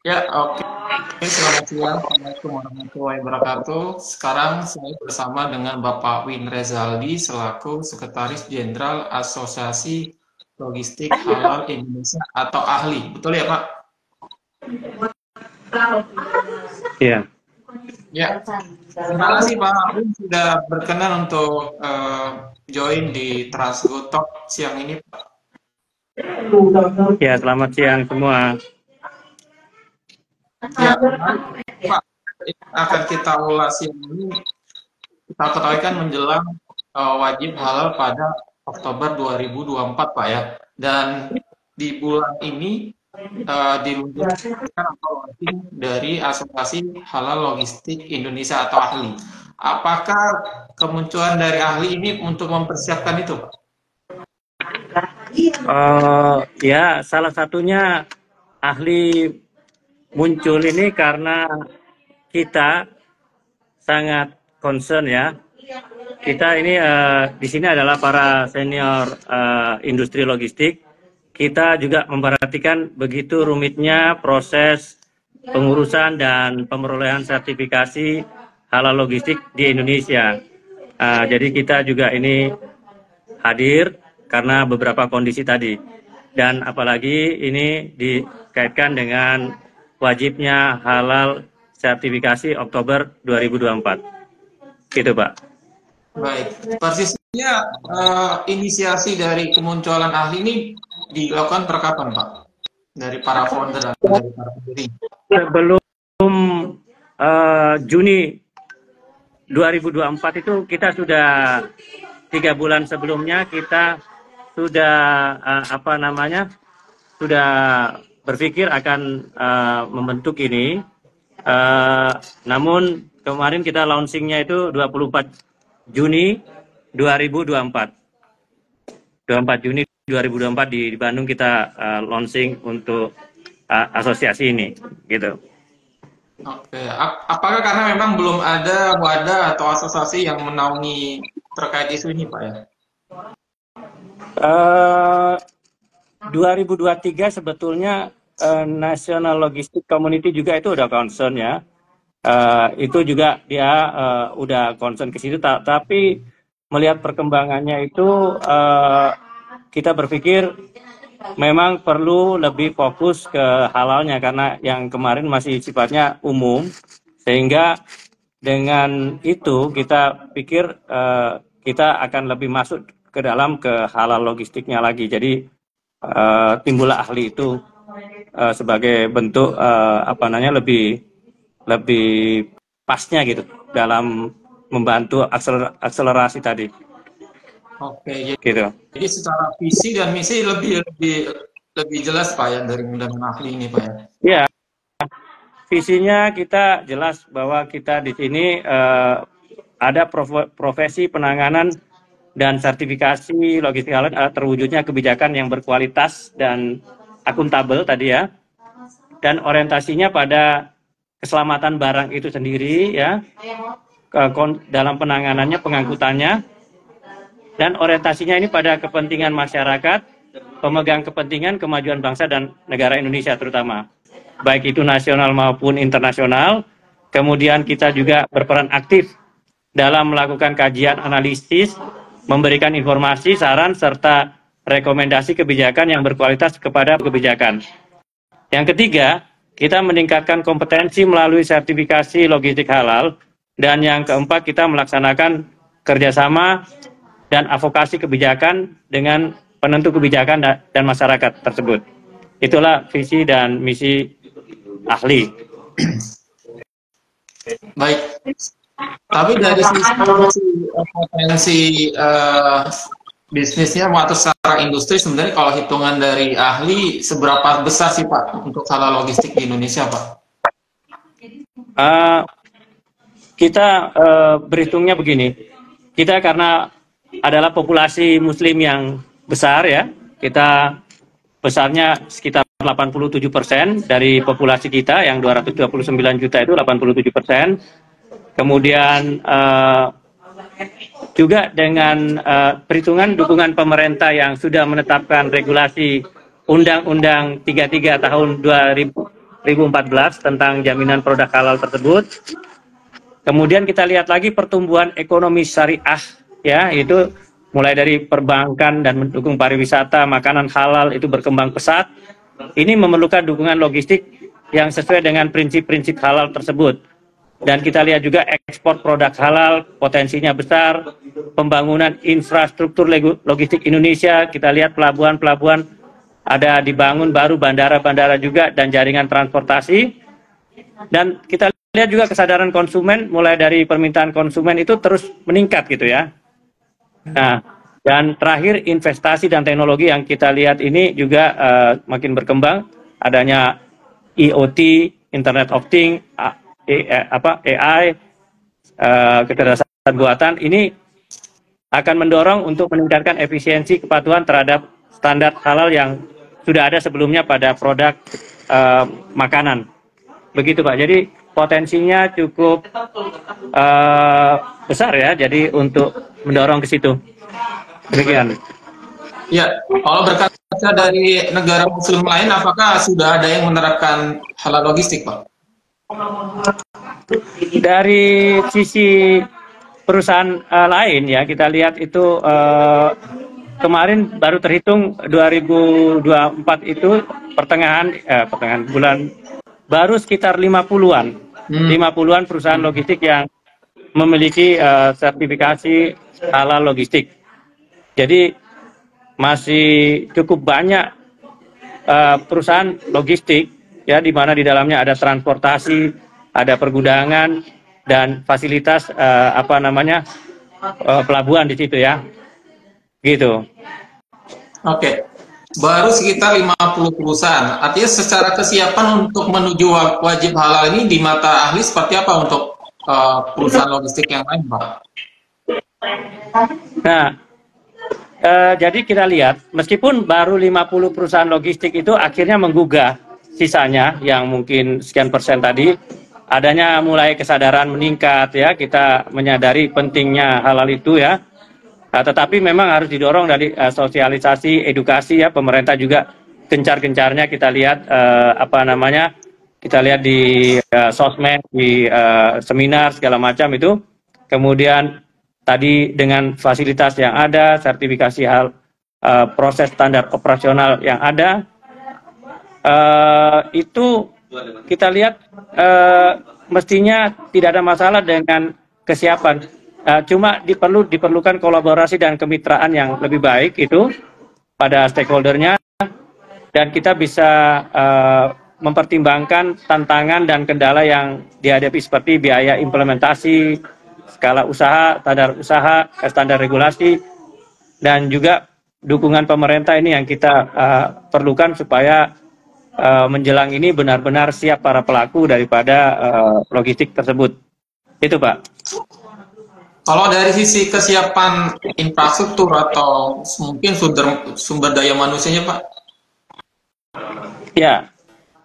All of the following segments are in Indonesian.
Ya, oke. Selamat siang. Assalamualaikum warahmatullahi wabarakatuh. Sekarang saya bersama dengan Bapak Win Rezaldi selaku Sekretaris Jenderal Asosiasi Logistik Halal Indonesia atau AHLI. Betul ya, Pak? Iya. Ya. Terima kasih Pak Win sudah berkenan untuk join di Trasgo Talk siang ini, Pak. Ya, selamat siang semua. Ya, Pak, akan kita ulas siang ini. Kita ketahui kan menjelang wajib halal pada Oktober 2024, Pak ya. Dan di bulan ini diluncurkan atau launching dari Asosiasi Halal Logistik Indonesia atau AHLI. Apakah kemunculan dari AHLI ini untuk mempersiapkan itu, Pak? Ya, salah satunya ahli muncul ini karena kita sangat concern ya. Kita ini di sini adalah para senior industri logistik. Kita juga memperhatikan begitu rumitnya proses pengurusan dan pemerolehan sertifikasi halal logistik di Indonesia. Jadi kita juga ini hadir karena beberapa kondisi tadi. Dan apalagi ini dikaitkan dengan wajibnya halal sertifikasi Oktober 2024. Gitu, Pak. Baik. Persisnya inisiasi dari kemunculan AHLI ini dilakukan per kapan, Pak? Dari para founder atau dari para pendiri? Sebelum Juni 2024 itu kita sudah 3 bulan sebelumnya kita sudah sudah berpikir akan membentuk ini. Namun kemarin kita launchingnya itu 24 Juni 2024. 24 Juni 2024 di Bandung kita launching untuk asosiasi ini, gitu. Oke, apakah karena memang belum ada wadah atau asosiasi yang menaungi terkait isu ini, Pak ya? 2023 sebetulnya National Logistic Community juga itu udah concern ya. Itu juga dia udah concern ke situ, tapi melihat perkembangannya itu kita berpikir memang perlu lebih fokus ke halalnya karena yang kemarin masih sifatnya umum, sehingga dengan itu kita pikir kita akan lebih masuk ke dalam ke halal logistiknya lagi. Jadi timbullah AHLI itu sebagai bentuk lebih pasnya gitu dalam membantu akselerasi tadi. Oke, Gitu. jadi secara visi dan misi lebih jelas, Pak ya, dari undangan AHLI ini, Pak ya. Ya, visinya kita jelas bahwa kita di sini ada profesi penanganan dan sertifikasi logistik halal terwujudnya kebijakan yang berkualitas dan akuntabel tadi ya, dan orientasinya pada keselamatan barang itu sendiri ya, dalam penanganannya, pengangkutannya, dan orientasinya ini pada kepentingan masyarakat, pemegang kepentingan kemajuan bangsa dan negara Indonesia terutama, baik itu nasional maupun internasional. Kemudian kita juga berperan aktif dalam melakukan kajian analisis, memberikan informasi, saran, serta rekomendasi kebijakan yang berkualitas kepada kebijakan. Yang ketiga, kita meningkatkan kompetensi melalui sertifikasi logistik halal. Dan yang keempat, kita melaksanakan kerjasama dan advokasi kebijakan dengan penentu kebijakan dan masyarakat tersebut. Itulah visi dan misi AHLI. Baik. Tapi dari sisi potensi bisnisnya atau secara industri, sebenarnya kalau hitungan dari AHLI, seberapa besar sih Pak untuk halal logistik di Indonesia, Pak? Kita berhitungnya begini, kita karena adalah populasi muslim yang besar ya, kita besarnya sekitar 87% dari populasi kita yang 229 juta itu 87%. Kemudian juga dengan perhitungan dukungan pemerintah yang sudah menetapkan regulasi Undang-Undang 33 tahun 2014 tentang jaminan produk halal tersebut. Kemudian kita lihat lagi pertumbuhan ekonomi syariah, ya, itu mulai dari perbankan dan mendukung pariwisata, makanan halal itu berkembang pesat. Ini memerlukan dukungan logistik yang sesuai dengan prinsip-prinsip halal tersebut. Dan kita lihat juga ekspor produk halal, potensinya besar, pembangunan infrastruktur logistik Indonesia, kita lihat pelabuhan-pelabuhan ada dibangun baru, bandara-bandara juga, dan jaringan transportasi. Dan kita lihat juga kesadaran konsumen, mulai dari permintaan konsumen itu terus meningkat gitu ya. Nah, dan terakhir investasi dan teknologi yang kita lihat ini juga makin berkembang, adanya IoT, Internet of Things, AI, kecerdasan buatan, ini akan mendorong untuk meningkatkan efisiensi kepatuhan terhadap standar halal yang sudah ada sebelumnya pada produk makanan. Begitu Pak, jadi potensinya cukup besar ya, jadi untuk mendorong ke situ. Demikian. Ya, kalau berkaca dari negara muslim lain, apakah sudah ada yang menerapkan halal logistik, Pak? Dari sisi perusahaan lain ya, kita lihat itu kemarin baru terhitung 2024 itu pertengahan bulan baru sekitar 50-an. 50-an perusahaan logistik yang memiliki sertifikasi halal logistik. Jadi masih cukup banyak perusahaan logistik ya, di mana di dalamnya ada transportasi, ada pergudangan dan fasilitas pelabuhan di situ ya. Gitu. Oke. Baru sekitar 50 perusahaan. Artinya secara kesiapan untuk menuju wajib halal ini di mata ahli seperti apa untuk perusahaan logistik yang lain, Pak? Nah, jadi kita lihat, meskipun baru 50 perusahaan logistik itu akhirnya menggugah sisanya yang mungkin sekian persen tadi, adanya mulai kesadaran meningkat ya, kita menyadari pentingnya halal itu ya. Tetapi memang harus didorong dari sosialisasi, edukasi ya, pemerintah juga gencar-gencarnya kita lihat kita lihat di sosmed, di seminar segala macam itu. Kemudian tadi dengan fasilitas yang ada, sertifikasi proses standar operasional yang ada, itu kita lihat mestinya tidak ada masalah dengan kesiapan. Cuma diperlukan kolaborasi dan kemitraan yang lebih baik itu pada stakeholdernya, dan kita bisa mempertimbangkan tantangan dan kendala yang dihadapi seperti biaya implementasi, skala usaha, standar regulasi, dan juga dukungan pemerintah ini yang kita perlukan supaya menjelang ini benar-benar siap para pelaku daripada logistik tersebut. Itu Pak. Kalau dari sisi kesiapan infrastruktur atau mungkin sumber daya manusianya, Pak? Ya,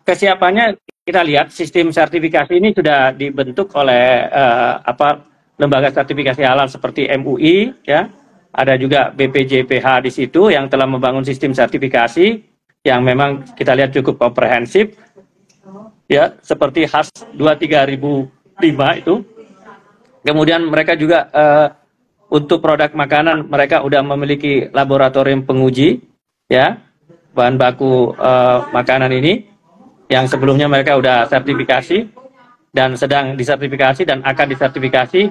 kesiapannya kita lihat sistem sertifikasi ini sudah dibentuk oleh lembaga sertifikasi halal seperti MUI, ya. Ada juga BPJPH di situ yang telah membangun sistem sertifikasi yang memang kita lihat cukup komprehensif, ya, seperti HAS 23005 itu. Kemudian mereka juga untuk produk makanan mereka sudah memiliki laboratorium penguji ya bahan baku makanan ini yang sebelumnya mereka sudah sertifikasi dan sedang disertifikasi dan akan disertifikasi.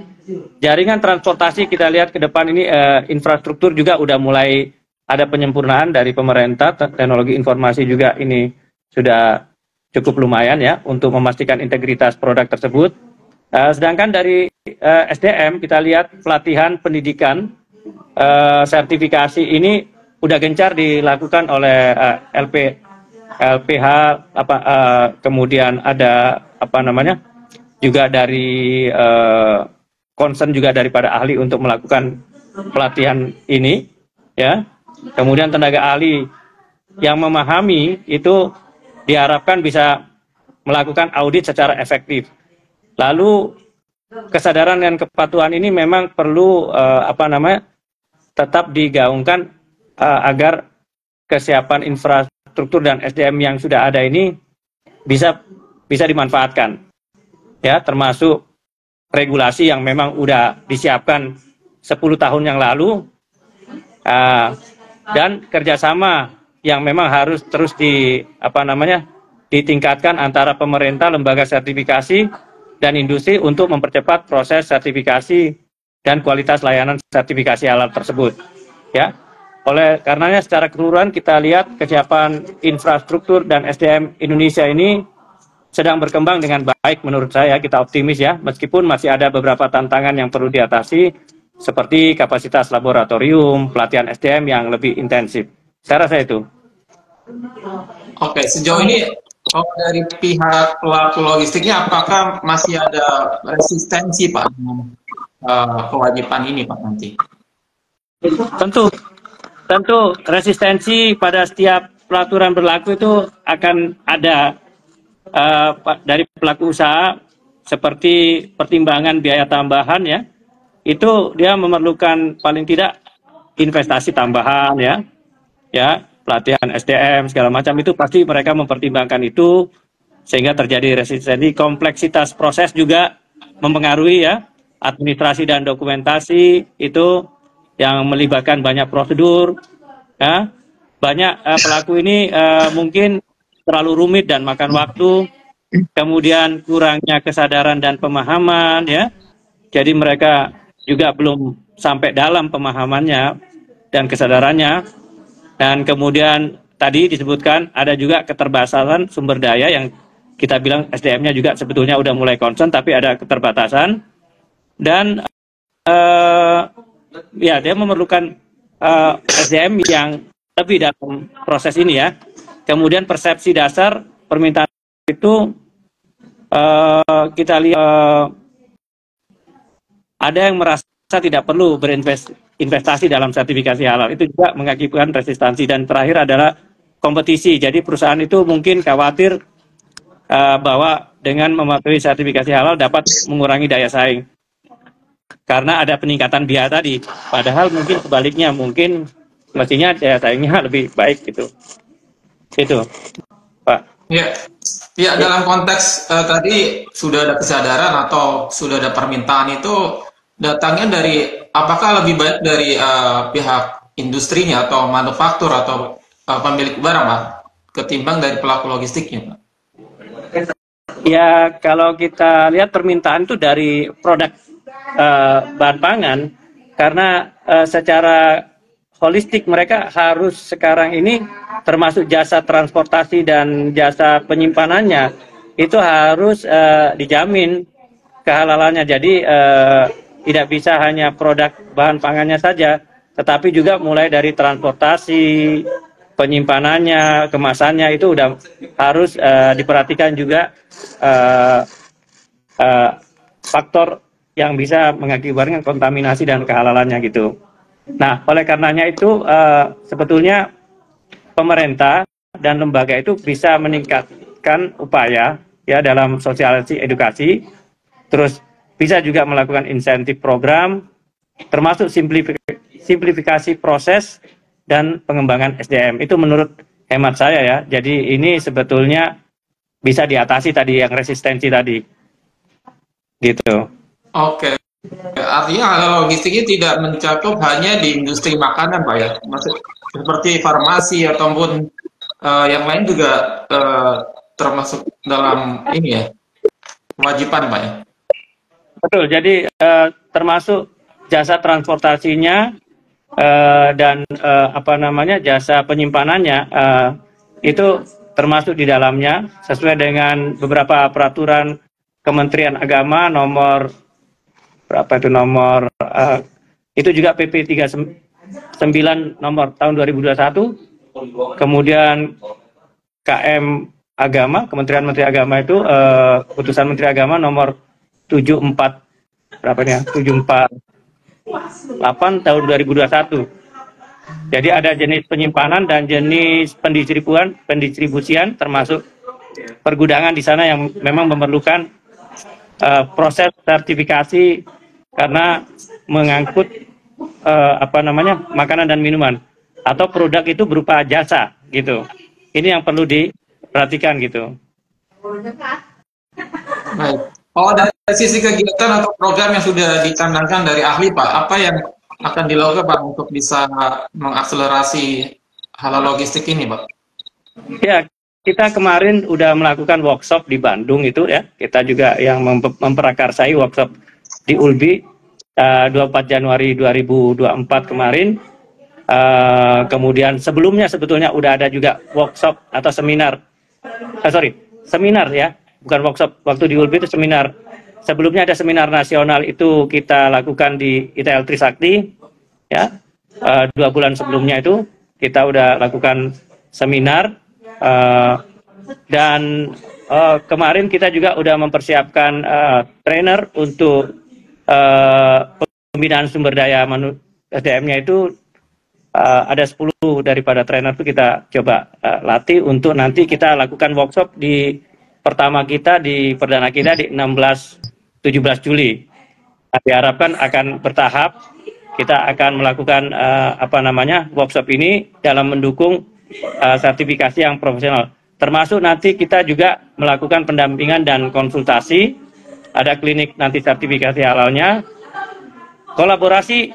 Jaringan transportasi kita lihat ke depan ini infrastruktur juga sudah mulai ada penyempurnaan dari pemerintah, teknologi informasi juga ini sudah cukup lumayan ya untuk memastikan integritas produk tersebut. Sedangkan dari SDM kita lihat pelatihan pendidikan sertifikasi ini udah gencar dilakukan oleh LPH kemudian ada juga dari concern juga daripada ahli untuk melakukan pelatihan ini ya. Kemudian tenaga ahli yang memahami itu diharapkan bisa melakukan audit secara efektif. Lalu kesadaran dan kepatuhan ini memang perlu tetap digaungkan agar kesiapan infrastruktur dan SDM yang sudah ada ini bisa bisa dimanfaatkan, ya, termasuk regulasi yang memang udah disiapkan 10 tahun yang lalu, dan kerjasama yang memang harus terus ditingkatkan antara pemerintah, lembaga sertifikasi, dan industri untuk mempercepat proses sertifikasi dan kualitas layanan sertifikasi halal tersebut. Ya, oleh karenanya secara keseluruhan kita lihat kesiapan infrastruktur dan SDM Indonesia ini sedang berkembang dengan baik menurut saya. Kita optimis ya, meskipun masih ada beberapa tantangan yang perlu diatasi seperti kapasitas laboratorium, pelatihan SDM yang lebih intensif. Saya rasa itu. Oke, sejauh ini dari pihak pelaku logistiknya apakah masih ada resistensi Pak dengan kewajiban ini Pak nanti? Tentu resistensi pada setiap peraturan berlaku itu akan ada dari pelaku usaha, seperti pertimbangan biaya tambahan ya. Itu dia memerlukan paling tidak investasi tambahan ya, pelatihan SDM segala macam, itu pasti mereka mempertimbangkan itu sehingga terjadi resistensi. Kompleksitas proses juga mempengaruhi ya, administrasi dan dokumentasi itu yang melibatkan banyak prosedur ya. Banyak pelaku ini mungkin terlalu rumit dan makan waktu, kemudian kurangnya kesadaran dan pemahaman ya. Jadi mereka juga belum sampai dalam pemahamannya dan kesadarannya. Dan kemudian tadi disebutkan ada juga keterbatasan sumber daya yang kita bilang SDM-nya juga sebetulnya udah mulai concern, tapi ada keterbatasan. Dan ya dia memerlukan SDM yang lebih dalam proses ini ya. Kemudian persepsi dasar permintaan itu kita lihat ada yang merasa tidak perlu berinvestasi dalam sertifikasi halal, itu juga mengakibatkan resistensi. Dan terakhir adalah kompetisi. Jadi perusahaan itu mungkin khawatir bahwa dengan mematuhi sertifikasi halal dapat mengurangi daya saing karena ada peningkatan biaya tadi. Padahal mungkin sebaliknya, mungkin mestinya daya saingnya lebih baik gitu. Itu, Pak. Ya, dalam konteks tadi sudah ada kesadaran atau sudah ada permintaan, itu datangnya dari apakah lebih baik dari pihak industrinya atau manufaktur atau pemilik barang Pak, ketimbang dari pelaku logistiknya Pak? Ya, kalau kita lihat permintaan itu dari produk bahan pangan, karena secara holistik mereka harus sekarang ini termasuk jasa transportasi dan jasa penyimpanannya itu harus dijamin kehalalannya. Jadi tidak bisa hanya produk bahan pangannya saja, tetapi juga mulai dari transportasi, penyimpanannya, kemasannya itu udah harus diperhatikan juga faktor yang bisa mengakibatkan kontaminasi dan kehalalannya gitu. Nah, oleh karenanya itu sebetulnya pemerintah dan lembaga itu bisa meningkatkan upaya ya dalam sosialisasi edukasi, terus bisa juga melakukan insentif program, termasuk simplifikasi proses dan pengembangan SDM. Itu menurut hemat saya ya. Jadi ini sebetulnya bisa diatasi tadi yang resistensi tadi. Gitu. Oke. Artinya logistiknya tidak mencakup hanya di industri makanan Pak ya. Maksud seperti farmasi ataupun yang lain juga termasuk dalam ini ya, kewajiban Pak ya. Betul, jadi termasuk jasa transportasinya dan jasa penyimpanannya itu termasuk di dalamnya sesuai dengan beberapa peraturan Kementerian Agama nomor itu juga PP 39 nomor tahun 2021, kemudian KM Agama, Kementerian Menteri Agama itu putusan Menteri Agama nomor 748 tahun 2021. Jadi ada jenis penyimpanan dan jenis pendistribusian termasuk pergudangan di sana yang memang memerlukan proses sertifikasi karena mengangkut makanan dan minuman atau produk itu berupa jasa gitu. Ini yang perlu diperhatikan gitu. Baik. Oh, dari sisi kegiatan atau program yang sudah dicanangkan dari ahli, Pak, apa yang akan dilakukan, Pak, untuk bisa mengakselerasi hal logistik ini, Pak? Ya, kita kemarin udah melakukan workshop di Bandung itu ya. Kita juga yang memperakarsai workshop di Ulbi 24 Januari 2024 kemarin. Kemudian sebelumnya sebetulnya udah ada juga workshop atau seminar. Seminar ya, bukan workshop. Waktu di Ulbi itu seminar. Sebelumnya ada seminar nasional itu kita lakukan di ITL Trisakti ya. 2 bulan sebelumnya itu kita udah lakukan seminar. Dan kemarin kita juga udah mempersiapkan trainer untuk pembinaan sumber daya SDM-nya itu ada 10 daripada trainer itu kita coba latih untuk nanti kita lakukan workshop di pertama kita di perdana kita di 16-17 Juli. Diharapkan akan bertahap kita akan melakukan workshop ini dalam mendukung sertifikasi yang profesional. Termasuk nanti kita juga melakukan pendampingan dan konsultasi. Ada klinik nanti sertifikasi halalnya. Kolaborasi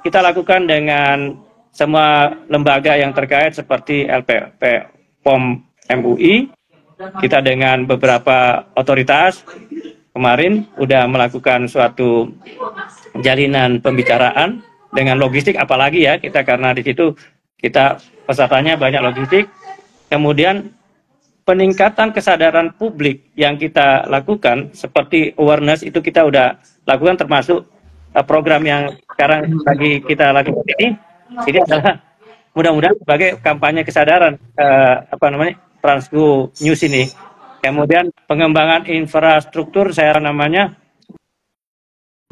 kita lakukan dengan semua lembaga yang terkait seperti LPP, POM MUI. Kita dengan beberapa otoritas kemarin sudah melakukan suatu jalinan pembicaraan dengan logistik, apalagi ya kita karena di situ kita pesertanya banyak logistik. Kemudian peningkatan kesadaran publik yang kita lakukan seperti awareness itu kita udah lakukan, termasuk program yang sekarang lagi kita lakukan ini adalah mudah-mudahan sebagai kampanye kesadaran Transgo News ini. Kemudian pengembangan infrastruktur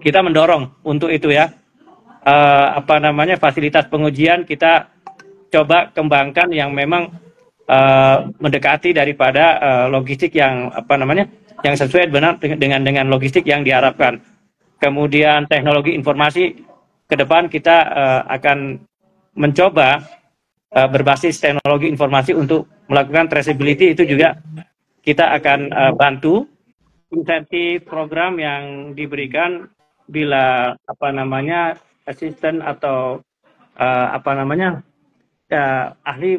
kita mendorong untuk itu ya. Fasilitas pengujian kita coba kembangkan yang memang mendekati daripada logistik yang yang sesuai benar dengan logistik yang diharapkan. Kemudian teknologi informasi ke depan kita akan mencoba berbasis teknologi informasi untuk melakukan traceability. Itu juga kita akan bantu insentif program yang diberikan bila asisten atau ahli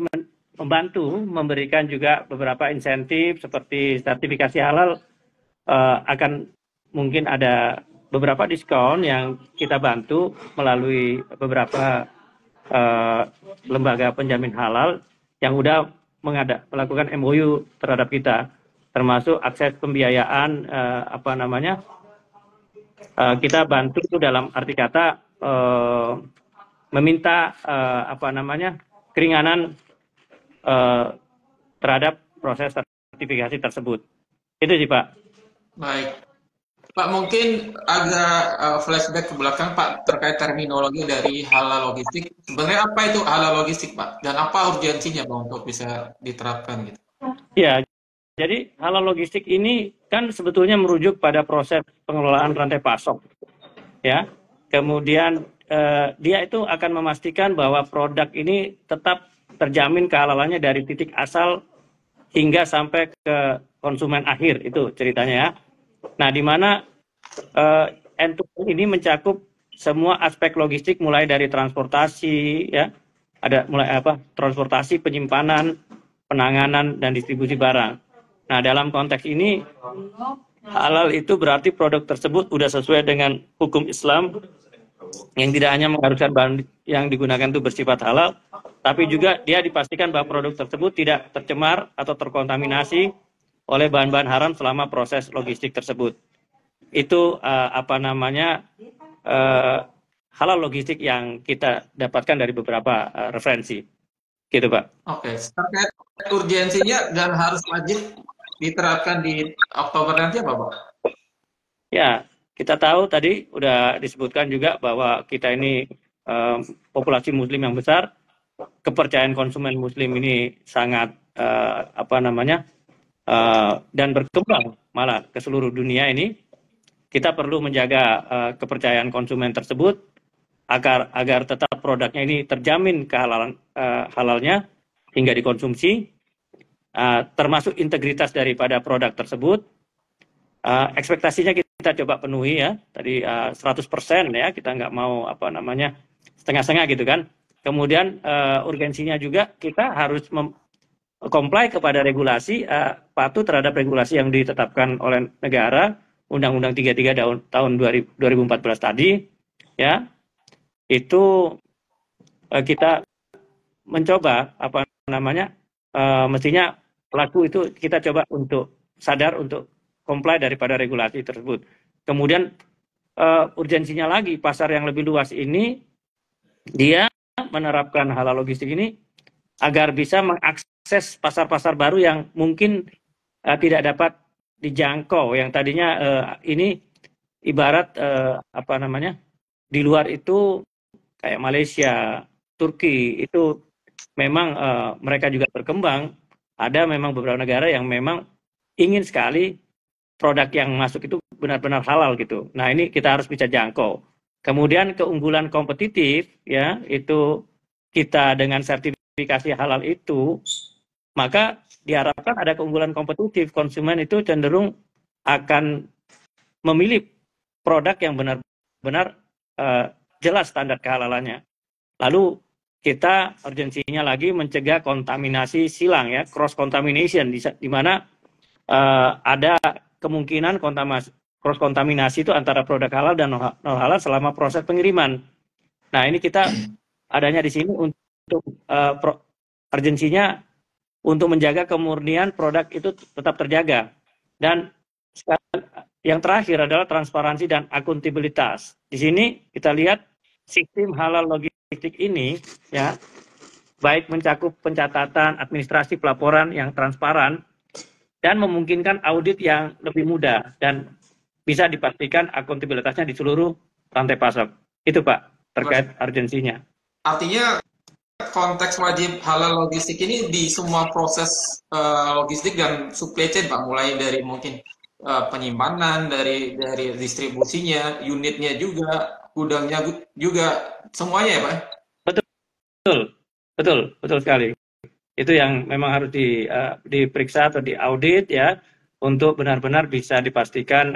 membantu memberikan juga beberapa insentif seperti sertifikasi halal, akan mungkin ada beberapa diskon yang kita bantu melalui beberapa lembaga penjamin halal yang udah melakukan MOU terhadap kita, termasuk akses pembiayaan kita bantu dalam arti kata meminta keringanan terhadap proses sertifikasi tersebut. Itu sih Pak. Baik. Pak, mungkin agak flashback ke belakang Pak terkait terminologi dari halal logistik. Sebenarnya apa itu halal logistik Pak? Dan apa urgensinya Pak untuk bisa diterapkan gitu? Ya, jadi halal logistik ini kan sebetulnya merujuk pada proses pengelolaan rantai pasok. Ya, kemudian dia itu akan memastikan bahwa produk ini tetap terjamin kehalalannya dari titik asal hingga sampai ke konsumen akhir, itu ceritanya ya. Nah, di mana end-to-end ini mencakup semua aspek logistik mulai dari transportasi ya, ada mulai transportasi, penyimpanan, penanganan dan distribusi barang. Nah, dalam konteks ini halal itu berarti produk tersebut sudah sesuai dengan hukum Islam yang tidak hanya mengharuskan bahan yang digunakan itu bersifat halal, tapi juga dia dipastikan bahwa produk tersebut tidak tercemar atau terkontaminasi oleh bahan-bahan haram selama proses logistik tersebut. Itu halal logistik yang kita dapatkan dari beberapa referensi. Gitu Pak. Oke, terkait urgensinya dan harus wajib diterapkan di Oktober nanti apa Pak? Ya, kita tahu tadi udah disebutkan juga bahwa kita ini populasi muslim yang besar, kepercayaan konsumen muslim ini sangat dan berkembang malah ke seluruh dunia ini. Kita perlu menjaga kepercayaan konsumen tersebut agar tetap produknya ini terjamin kehalalan halalnya hingga dikonsumsi. termasuk integritas daripada produk tersebut. Ekspektasinya kita coba penuhi ya, tadi 100% ya, kita nggak mau setengah-setengah gitu kan. Kemudian urgensinya juga kita harus comply kepada regulasi, patuh terhadap regulasi yang ditetapkan oleh negara, Undang-Undang 33 tahun 2014 tadi, ya, itu kita mencoba mestinya pelaku itu kita coba untuk sadar untuk comply daripada regulasi tersebut. Kemudian urgensinya lagi pasar yang lebih luas ini dia menerapkan halal logistik ini agar bisa mengakses pasar-pasar baru yang mungkin tidak dapat dijangkau, yang tadinya ini ibarat di luar itu kayak Malaysia, Turki itu memang mereka juga berkembang. Ada memang beberapa negara yang memang ingin sekali produk yang masuk itu benar-benar halal gitu. Nah, ini kita harus bisa jangkau. Kemudian keunggulan kompetitif ya, itu kita dengan sertifikasi halal itu, maka diharapkan ada keunggulan kompetitif. Konsumen itu cenderung akan memilih produk yang benar-benar jelas standar kehalalannya. Lalu kita urgensinya lagi mencegah kontaminasi silang ya, cross contamination, di mana ada kemungkinan cross kontaminasi itu antara produk halal dan non halal selama proses pengiriman. Nah, ini kita adanya di sini untuk urgensinya untuk menjaga kemurnian produk itu tetap terjaga. Dan yang terakhir adalah transparansi dan akuntabilitas. Di sini kita lihat sistem halal logistik ini ya, baik mencakup pencatatan, administrasi, pelaporan yang transparan, dan memungkinkan audit yang lebih mudah dan bisa dipastikan akuntabilitasnya di seluruh rantai pasok. Itu Pak, terkait urgensinya. Artinya konteks wajib halal logistik ini di semua proses logistik dan supply chain Pak, mulai dari mungkin penyimpanan, dari distribusinya, unitnya juga, gudangnya juga, semuanya ya Pak? Betul sekali. Itu yang memang harus diperiksa atau diaudit ya, untuk benar-benar bisa dipastikan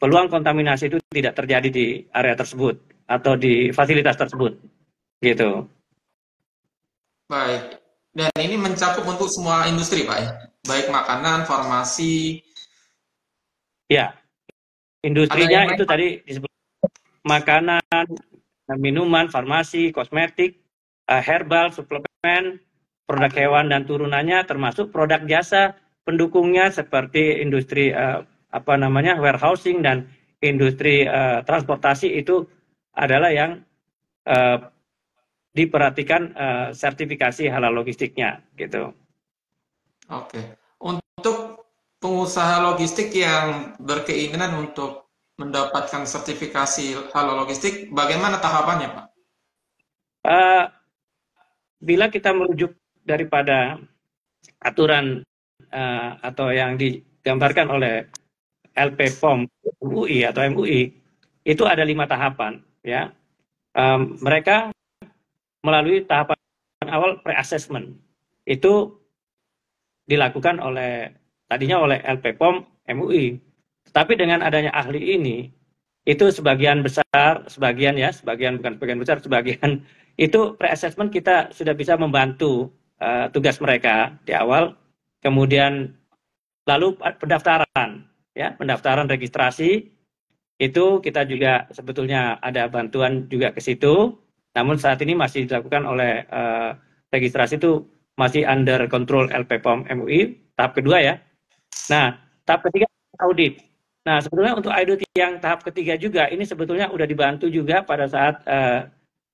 peluang kontaminasi itu tidak terjadi di area tersebut atau di fasilitas tersebut, gitu. Baik, dan ini mencakup untuk semua industri Pak ya, baik makanan, farmasi. Ya, industrinya itu tadi disebut makanan, minuman, farmasi, kosmetik, herbal, suplemen, produk hewan dan turunannya, termasuk produk jasa pendukungnya seperti industri warehousing dan industri transportasi, itu adalah yang diperhatikan sertifikasi halal logistiknya gitu. Oke. Untuk pengusaha logistik yang berkeinginan untuk mendapatkan sertifikasi halal logistik, bagaimana tahapannya Pak? Bila kita merujuk daripada aturan atau yang digambarkan oleh LPPOM MUI atau MUI, itu ada 5 tahapan ya. Mereka melalui tahapan awal pre-assessment, itu dilakukan tadinya oleh LPPOM MUI, tapi dengan adanya ahli ini, itu sebagian itu pre-assessment kita sudah bisa membantu tugas mereka di awal. Kemudian lalu pendaftaran registrasi, itu kita juga sebetulnya ada bantuan juga ke situ, namun saat ini masih dilakukan oleh registrasi itu masih under control LPPOM MUI, tahap kedua ya. Nah, tahap ketiga audit. Nah, sebetulnya untuk audit yang tahap ketiga juga, ini sebetulnya sudah dibantu juga pada saat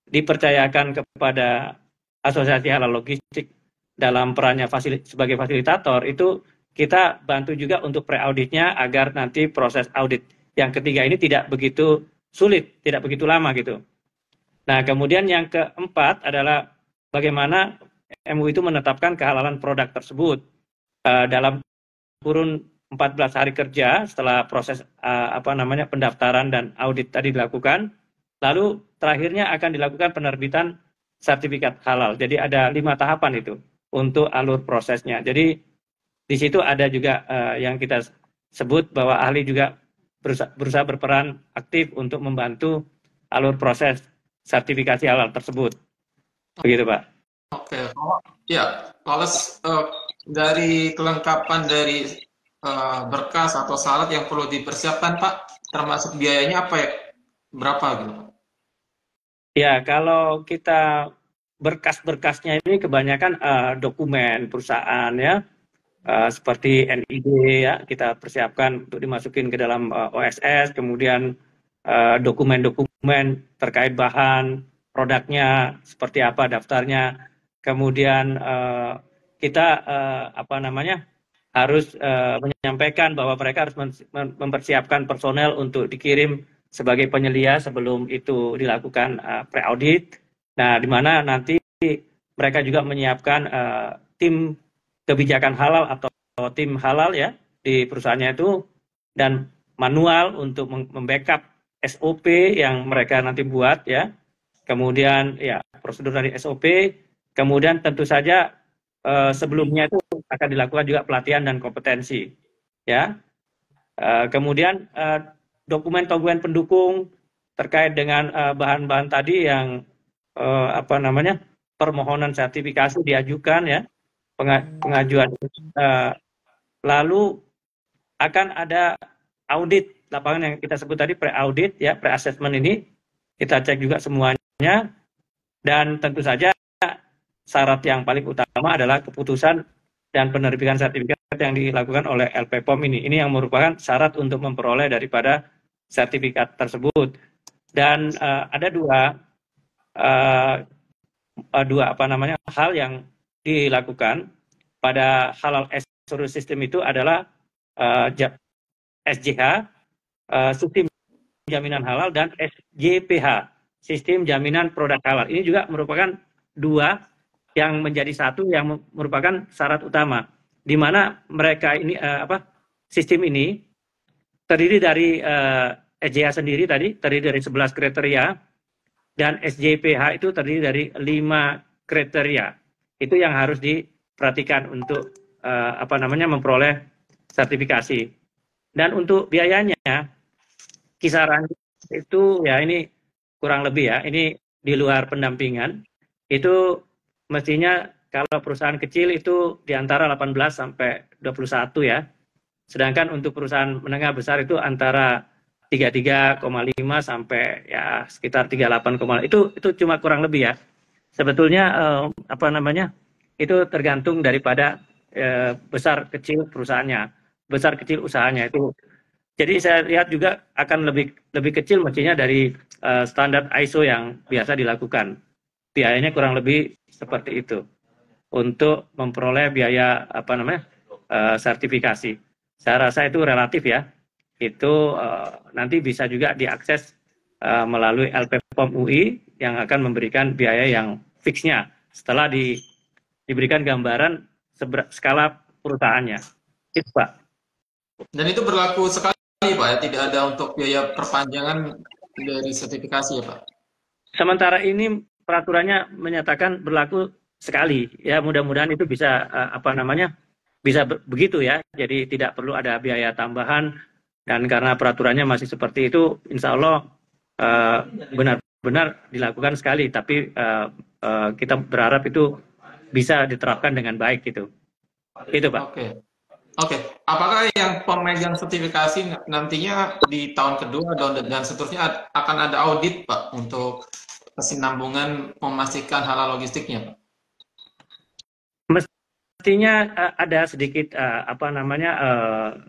dipercayakan kepada Asosiasi Halal Logistik dalam perannya sebagai fasilitator, itu kita bantu juga untuk pre-auditnya agar nanti proses audit yang ketiga ini tidak begitu sulit, tidak begitu lama gitu. Nah, kemudian yang keempat adalah bagaimana MUI itu menetapkan kehalalan produk tersebut dalam kurun 14 hari kerja setelah proses pendaftaran dan audit tadi dilakukan. Lalu terakhirnya akan dilakukan penerbitan sertifikat halal. Jadi ada 5 tahapan itu. untuk alur prosesnya. Jadi di situ ada juga yang kita sebut bahwa ahli juga berusaha berperan aktif untuk membantu alur proses sertifikasi halal tersebut. Begitu, Pak. Oke, ya, kalau dari kelengkapan dari berkas atau syarat yang perlu dipersiapkan, Pak, termasuk biayanya apa ya? Berapa gitu, Pak? Ya, kalau kita berkas-berkasnya ini kebanyakan dokumen perusahaan ya, seperti NID ya, kita persiapkan untuk dimasukin ke dalam OSS, kemudian dokumen-dokumen terkait bahan produknya seperti apa daftarnya, kemudian kita harus menyampaikan bahwa mereka harus mempersiapkan personel untuk dikirim sebagai penyelia sebelum itu dilakukan pre-audit. Nah, di mana nanti mereka juga menyiapkan tim kebijakan halal atau tim halal ya di perusahaannya itu, dan manual untuk membackup SOP yang mereka nanti buat ya. Kemudian ya prosedur dari SOP, kemudian tentu saja sebelumnya itu akan dilakukan juga pelatihan dan kompetensi ya. Kemudian dokumen-dokumen pendukung terkait dengan bahan-bahan tadi yang permohonan sertifikasi diajukan ya, pengajuan, lalu akan ada audit lapangan yang kita sebut tadi pre-audit ya, pre-assessment ini kita cek juga semuanya, dan tentu saja syarat yang paling utama adalah keputusan dan penerbitan sertifikat yang dilakukan oleh LPPOM ini. Ini yang merupakan syarat untuk memperoleh daripada sertifikat tersebut. Dan ada dua hal yang dilakukan pada halal assurance system itu adalah SJH, sistem jaminan halal, dan SJPH, sistem jaminan produk halal. Ini juga merupakan dua yang menjadi satu yang merupakan syarat utama, di mana mereka ini sistem ini terdiri dari SJH sendiri terdiri dari 11 kriteria, dan SJPH itu terdiri dari 5 kriteria. Itu yang harus diperhatikan untuk memperoleh sertifikasi. Dan untuk biayanya kisaran itu ya ini kurang lebih ya, ini di luar pendampingan. Itu mestinya kalau perusahaan kecil itu di antara 18 sampai 21 ya. Sedangkan untuk perusahaan menengah besar itu antara 33,5 sampai ya sekitar 38,5. Itu cuma kurang lebih ya. Sebetulnya itu tergantung daripada besar kecil perusahaannya, besar kecil usahanya itu. Jadi saya lihat juga akan lebih kecil mestinya dari standar ISO yang biasa dilakukan. Biayanya kurang lebih seperti itu untuk memperoleh biaya sertifikasi. Saya rasa itu relatif ya. Itu nanti bisa juga diakses melalui LPPOM UI yang akan memberikan biaya yang fixnya setelah diberikan gambaran skala perusahaannya. Itu Pak. Dan itu berlaku sekali Pak ya, tidak ada untuk biaya perpanjangan dari sertifikasi ya Pak? Sementara ini peraturannya menyatakan berlaku sekali ya, mudah-mudahan itu bisa bisa begitu ya, jadi tidak perlu ada biaya tambahan, dan karena peraturannya masih seperti itu, insya Allah benar-benar dilakukan sekali, tapi kita berharap itu bisa diterapkan dengan baik gitu. Itu Pak. Oke. Apakah yang pemegang sertifikasi nantinya di tahun kedua dan seterusnya akan ada audit Pak untuk kesinambungan memastikan halal logistiknya Pak? Mestinya ada sedikit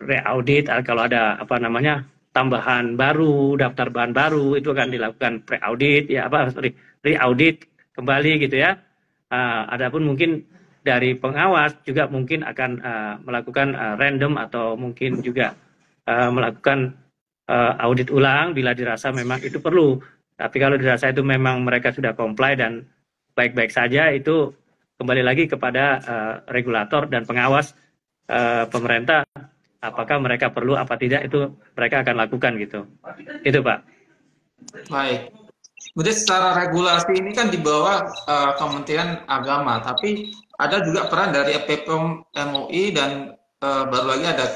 re-audit kalau ada tambahan baru, daftar bahan baru, itu akan dilakukan pre-audit ya, re-audit kembali gitu ya. Adapun mungkin dari pengawas juga mungkin akan melakukan random atau mungkin juga melakukan audit ulang bila dirasa memang itu perlu. Tapi kalau dirasa itu memang mereka sudah comply dan baik-baik saja, itu kembali lagi kepada regulator dan pengawas pemerintah, apakah mereka perlu apa tidak, itu mereka akan lakukan gitu. Itu Pak. Baik. Kemudian secara regulasi ini kan di bawah Kementerian Agama, tapi ada juga peran dari FPPOM MUI dan baru lagi ada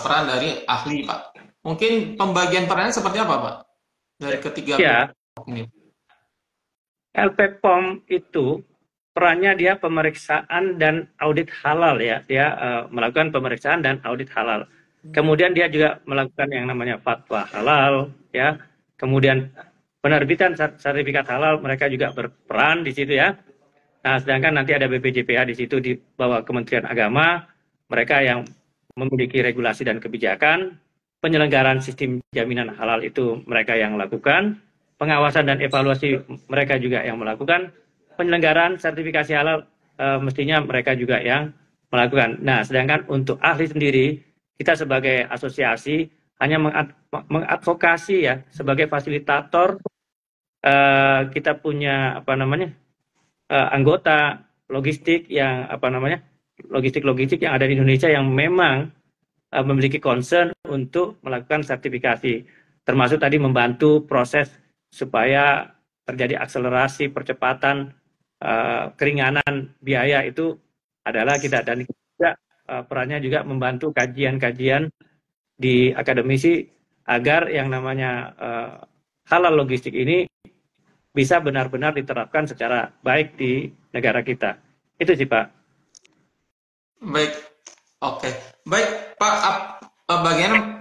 peran dari ahli, Pak. Mungkin pembagian perannya seperti apa, Pak? Dari ketiga Ya, pihak ini. LPPOM itu perannya dia pemeriksaan dan audit halal ya. Dia melakukan pemeriksaan dan audit halal. Kemudian dia juga melakukan yang namanya fatwa halal ya. Kemudian penerbitan sertifikat halal mereka juga berperan di situ ya. Nah, sedangkan nanti ada BPJPH di situ di bawah Kementerian Agama, mereka yang memiliki regulasi dan kebijakan, penyelenggaraan sistem jaminan halal itu mereka yang lakukan, pengawasan dan evaluasi mereka juga yang melakukan, penyelenggaraan sertifikasi halal mestinya mereka juga yang melakukan. Nah, sedangkan untuk ahli sendiri, kita sebagai asosiasi hanya mengadvokasi ya sebagai fasilitator. Kita punya apa namanya anggota logistik yang apa namanya logistik yang ada di Indonesia yang memang memiliki concern untuk melakukan sertifikasi, termasuk tadi membantu proses supaya terjadi akselerasi percepatan keringanan biaya itu adalah kita, dan juga perannya juga membantu kajian-kajian di akademisi agar yang namanya halal logistik ini bisa benar-benar diterapkan secara baik di negara kita. Itu sih, Pak. Baik, oke. Baik, Pak,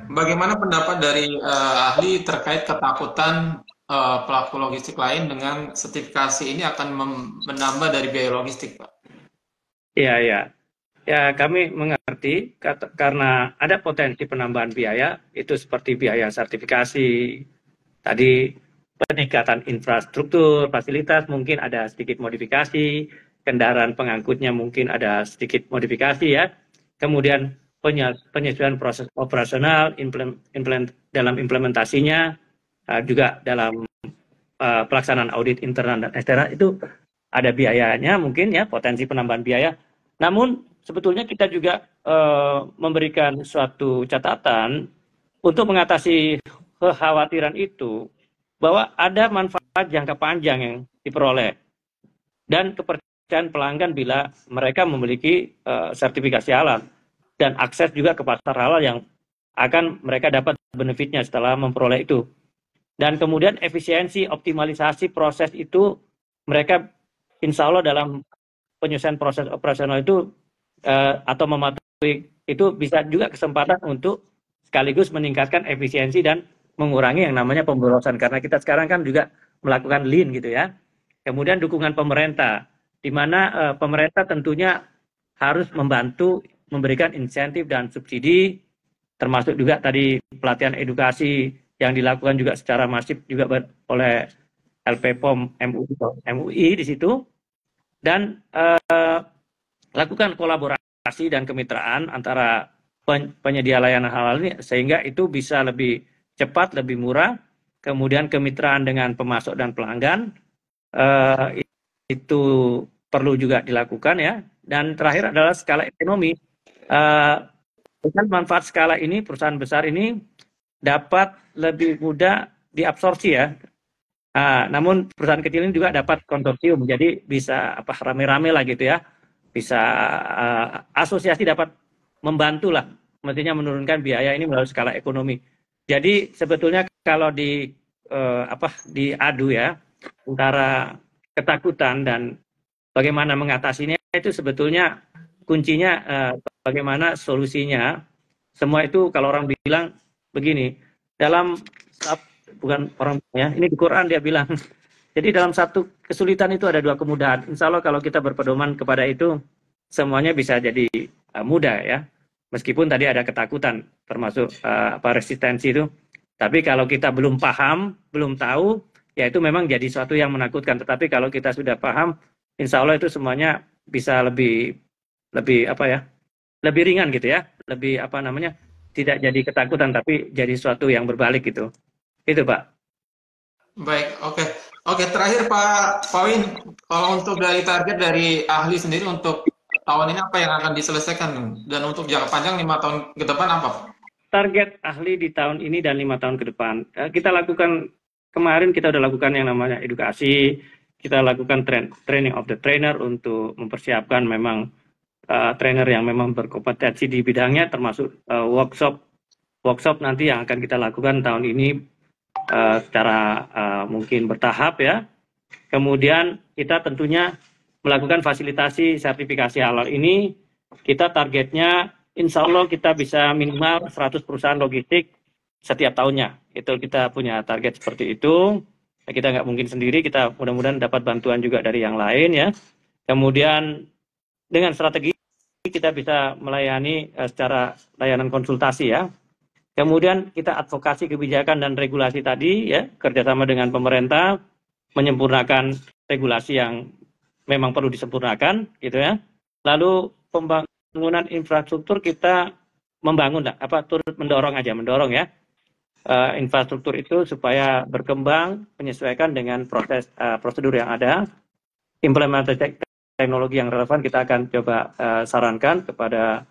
bagaimana pendapat dari ahli terkait ketakutan pelaku logistik lain dengan sertifikasi ini akan menambah dari biaya logistik, Pak? Iya, iya. Ya, kami mengerti karena ada potensi penambahan biaya, itu seperti biaya sertifikasi, tadi peningkatan infrastruktur, fasilitas, mungkin ada sedikit modifikasi, kendaraan pengangkutnya mungkin ada sedikit modifikasi ya. Kemudian penyesuaian proses operasional, dalam implementasinya, juga dalam pelaksanaan audit internal dan eksternal itu ada biayanya mungkin ya, potensi penambahan biaya. Namun sebetulnya kita juga memberikan suatu catatan untuk mengatasi kekhawatiran itu, bahwa ada manfaat jangka panjang yang diperoleh dan kepercayaan pelanggan bila mereka memiliki sertifikasi halal dan akses juga ke pasar halal yang akan mereka dapat benefitnya setelah memperoleh itu. Dan kemudian efisiensi optimalisasi proses itu mereka insya Allah dalam penyelesaian proses operasional itu atau mematuhi itu bisa juga kesempatan untuk sekaligus meningkatkan efisiensi dan mengurangi yang namanya pemborosan, karena kita sekarang kan juga melakukan lean gitu ya. Kemudian dukungan pemerintah, di mana pemerintah tentunya harus membantu memberikan insentif dan subsidi, termasuk juga tadi pelatihan edukasi yang dilakukan juga secara masif juga oleh LPPOM MUI di situ, dan lakukan kolaborasi dan kemitraan antara penyedia layanan halal ini sehingga itu bisa lebih cepat, lebih murah. Kemudian kemitraan dengan pemasok dan pelanggan itu perlu juga dilakukan ya. Dan terakhir adalah skala ekonomi. Dengan manfaat skala ini, perusahaan besar ini dapat lebih mudah diabsorpsi ya. Namun perusahaan kecil ini juga dapat konsorsium, jadi bisa apa rame-rame lah gitu ya. Bisa asosiasi dapat membantu lah, mestinya menurunkan biaya ini melalui skala ekonomi. Jadi sebetulnya kalau diadu ya antara ketakutan dan bagaimana mengatasinya, itu sebetulnya kuncinya bagaimana solusinya. Semua itu kalau orang bilang begini, dalam bukan orang ya, ini di Quran dia bilang. Jadi dalam satu kesulitan itu ada dua kemudahan. Insya Allah kalau kita berpedoman kepada itu, semuanya bisa jadi mudah ya. Meskipun tadi ada ketakutan, termasuk resistensi itu. Tapi kalau kita belum paham, belum tahu, ya itu memang jadi suatu yang menakutkan. Tetapi kalau kita sudah paham, insya Allah itu semuanya bisa lebih lebih ringan gitu ya. Lebih tidak jadi ketakutan, tapi jadi suatu yang berbalik gitu. Itu Pak. Baik, oke. Oke, terakhir Pak Win, kalau untuk dari target dari ahli sendiri untuk tahun ini apa yang akan diselesaikan, dan untuk jangka panjang 5 tahun ke depan apa? Target ahli di tahun ini dan 5 tahun ke depan, kita lakukan kemarin, kita udah lakukan yang namanya edukasi, kita lakukan training of the trainer untuk mempersiapkan memang trainer yang memang berkompetensi di bidangnya, termasuk workshop nanti yang akan kita lakukan tahun ini secara mungkin bertahap ya. Kemudian kita tentunya melakukan fasilitasi sertifikasi halal ini. Kita targetnya insya Allah kita bisa minimal 100 perusahaan logistik setiap tahunnya. Itu kita punya target seperti itu. Kita nggak mungkin sendiri, kita mudah-mudahan dapat bantuan juga dari yang lain ya. Kemudian dengan strategi kita bisa melayani secara layanan konsultasi ya. Kemudian kita advokasi kebijakan dan regulasi tadi ya, kerjasama dengan pemerintah, menyempurnakan regulasi yang memang perlu disempurnakan gitu ya. Lalu pembangunan infrastruktur kita membangun turut mendorong ya. Infrastruktur itu supaya berkembang menyesuaikan dengan prosedur yang ada. Implementasi teknologi yang relevan kita akan coba sarankan kepada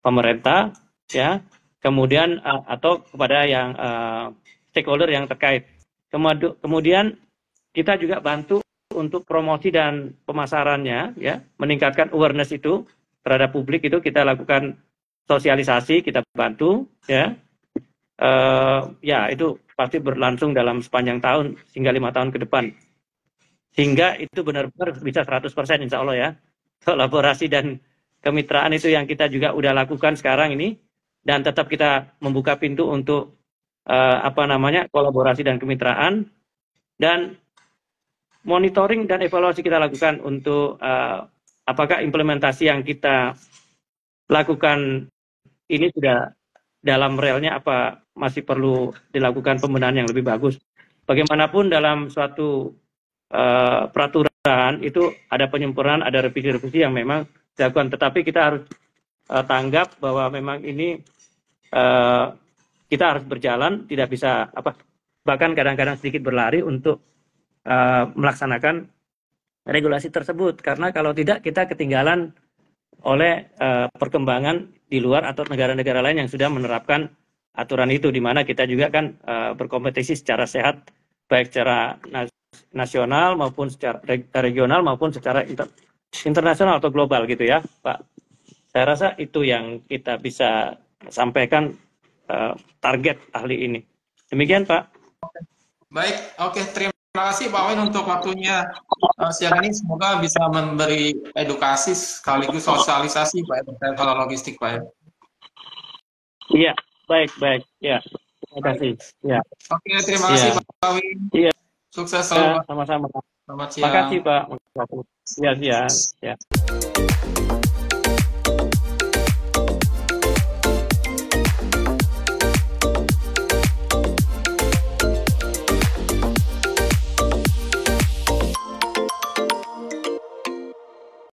pemerintah ya, kemudian atau kepada yang stakeholder yang terkait. Kemudian kita juga bantu untuk promosi dan pemasarannya ya, meningkatkan awareness itu terhadap publik, itu kita lakukan sosialisasi, kita bantu ya. Ya itu pasti berlangsung dalam sepanjang tahun hingga 5 tahun ke depan, sehingga itu benar-benar bisa 100% insya Allah ya. Kolaborasi dan kemitraan itu yang kita juga udah lakukan sekarang ini, dan tetap kita membuka pintu untuk kolaborasi dan kemitraan, dan monitoring dan evaluasi kita lakukan untuk apakah implementasi yang kita lakukan ini sudah dalam realnya, apa masih perlu dilakukan pembenahan yang lebih bagus. Bagaimanapun dalam suatu peraturan itu ada penyempurnaan, ada revisi-revisi yang memang dilakukan, tetapi kita harus tanggap bahwa memang ini kita harus berjalan, tidak bisa bahkan kadang-kadang sedikit berlari untuk melaksanakan regulasi tersebut, karena kalau tidak kita ketinggalan oleh perkembangan di luar atau negara-negara lain yang sudah menerapkan aturan itu, di mana kita juga kan berkompetisi secara sehat, baik secara nasional maupun secara regional maupun secara internasional atau global gitu ya, Pak. Saya rasa itu yang kita bisa sampaikan target ahli ini. Demikian, Pak. Baik, oke, terima kasih Pak Wain untuk waktunya siang ini. Semoga bisa memberi edukasi sekaligus sosialisasi Pak terkait hal logistik Pak. Iya, baik, ya. Terima kasih. Ya. Oke, terima kasih Pak Wain. Iya. Sukses selalu. Sama-sama. Selamat siang. Terima kasih Pak. Ya.